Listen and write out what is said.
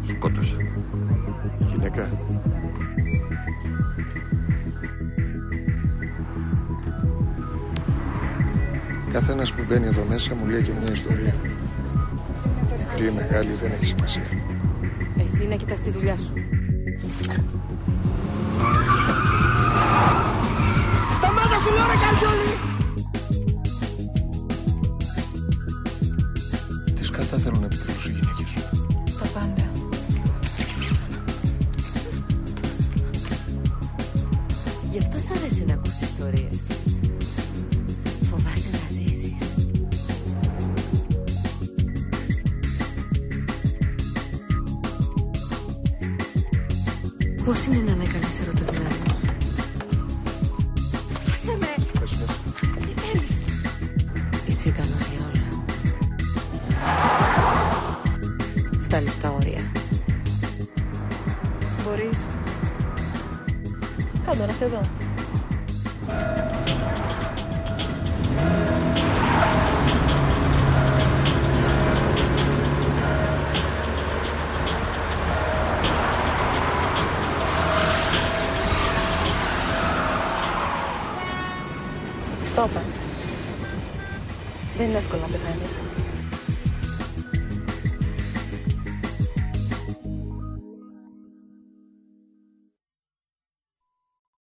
Σκότωσε. Γυναίκα. Κάθε ένας που μπαίνει εδώ μέσα μου λέει και μια ιστορία. Μικρή ή μεγάλη δεν έχει σημασία. Εσύ να κοιτάς τη δουλειά σου. Σταμάτα σου λέω ρε Καρδιόλη! Τι σκατά θέλουν επιτέλους οι γυναίκες σου? Τα πάντα. Γι' αυτό σ' αρέσει να ακούς ιστορίες. Φοβάσαι να ζήσεις. Πώς είναι να είναι κανείς ερωτευμένος? Άσε με! Πες μέσα. Τι θέλεις? Είσαι ικανός για όλα. Φτάνεις στα όρια. Μπορείς. Κάτω να σε δω. Στο είπα. Δεν είναι εύκολο να πεθάνεις.